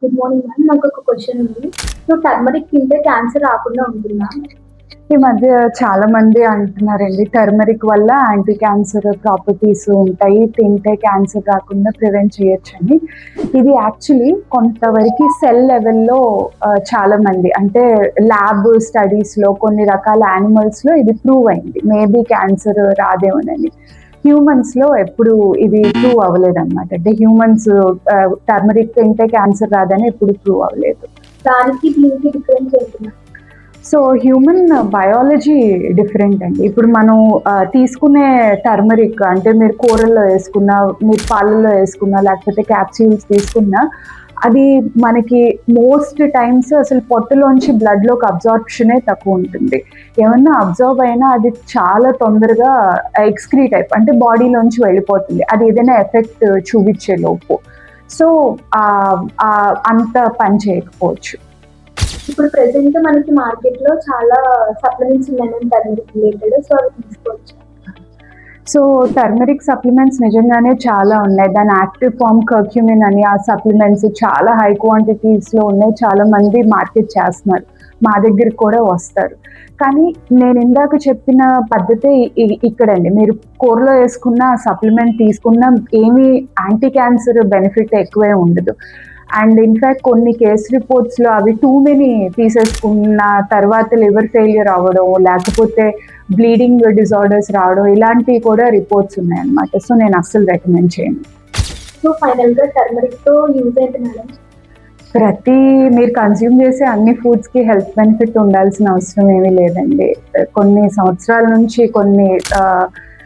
Good morning ma'am. నాకొక question ఉంది. So, turmeric తింటే క్యాన్సర్ రాకుండా ఉంటుందా? ఈ మధ్య చాలా మంది అంటున్నారండి టర్మరిక్ వల్ల యాంటీ క్యాన్సర్ ప్రాపర్టీస్ ఉంటాయి. తింటే క్యాన్సర్ రాకుండా ప్రివెంట్ చేయొచ్చని. ఇది యాక్చువల్లీ కొంతవరకు సెల్ లెవెల్‌లో చాలా మంది అంటే ల్యాబ్ స్టడీస్‌లో కొన్ని రకాల యానిమల్స్‌లో ఇది ప్రూవ్ అయింది. Maybe cancer రాదేమోనని. హ్యూమన్స్‌లో ఎప్పుడు ఇది ప్రూవ్ అవ్వలేదనమాట. అంటే హ్యూమన్స్ టర్మరిక్ తింటే క్యాన్సర్ రాదని ఎప్పుడు ప్రూవ్ అవ్వలేదు. దానికి దీనికి డిఫరెన్స్ ఏంటి ma'am? So human biology different అండి. ఇప్పుడు మనం తీసుకునే టర్మరిక్ అంటే మీరు కూరల్లో వేసుకున్నా, మీరు పాలల్లో వేసుకున్నా, లేకపోతే క్యాప్సూల్స్ తీసుకున్నా, అది మనకి మోస్ట్ టైమ్స్ అసలు పొట్టలోంచి బ్లడ్‌లోకి అబ్జార్ప్షనే తక్కువ ఉంటుంది. ఏమన్నా అబ్జర్వ్ అయినా అది చాలా తొందరగా ఎక్స్‌క్రీట్ అంటే బాడీలోంచి వెళ్ళిపోతుంది. అది ఏదైనా ఎఫెక్ట్ చూపించే లోపు. సో అంత పని చేయకపోవచ్చు. ఇప్పుడు ప్రెజెంట్ మనకి మార్కెట్‌లో చాలా సప్లిమెంట్స్ ఉన్నాయి మ్యామ్ టర్మరిక్ రిలేటెడ్. సో, అవి తీసుకోవచ్చా? సో టర్మరిక్ సప్లిమెంట్స్ నిజంగానే చాలా ఉన్నాయి. దాని యాక్టివ్ ఫార్మ్ కర్క్యూమిన్ అని ఆ సప్లిమెంట్స్ చాలా హై క్వాంటిటీస్‌లో ఉన్నాయి. చాలా మంది మార్కెట్ చేస్తున్నారు. మా దగ్గరికి కూడా వస్తారు. కానీ నేను ఇందాక చెప్పిన పద్ధతే ఇక్కడండి. మీరు కూరలో వేసుకున్న సప్లిమెంట్ తీసుకున్న ఏమీ యాంటీ క్యాన్సర్ బెనిఫిట్ ఎక్కువే ఉండదు. అండ్ ఇన్‌ఫాక్ట్ కొన్ని కేస్ రిపోర్ట్స్‌లో అవి టూ మెనీ తీసేసుకున్న తర్వాత లివర్ ఫెయిల్యూర్ అవ్వడం, లేకపోతే బ్లీడింగ్ డిజార్డర్స్ రావడం ఇలాంటివి కూడా రిపోర్ట్స్ ఉన్నాయన్నమాట. సో నేను అస్సలు రికమెండ్ చేయను. సో, ఫైనల్‌గా టర్మరిక్‌తో యూజ్ ఏంటి మేడం? మీరు కన్జ్యూమ్ చేసే అన్ని ఫుడ్స్‌కి హెల్త్ బెనిఫిట్ ఉండాల్సిన అవసరం ఏమీ లేదండి. కొన్ని సంవత్సరాల నుంచి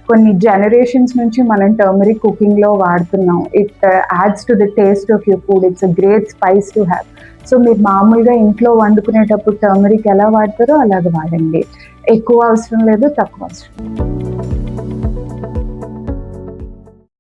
కొన్ని జనరేషన్స్ నుంచి మనం టర్మరిక్ కుకింగ్‌లో వాడుతున్నాం. It adds to the taste of your food. It's a great spice to have. So మీరు మామూలుగా ఇంట్లో వండుకునేటప్పుడు టర్మరిక్ ఎలా వాడతారో అలాగ వాడండి. ఎక్కువ అవసరం లేదు, తక్కువ అవసరం లేదు.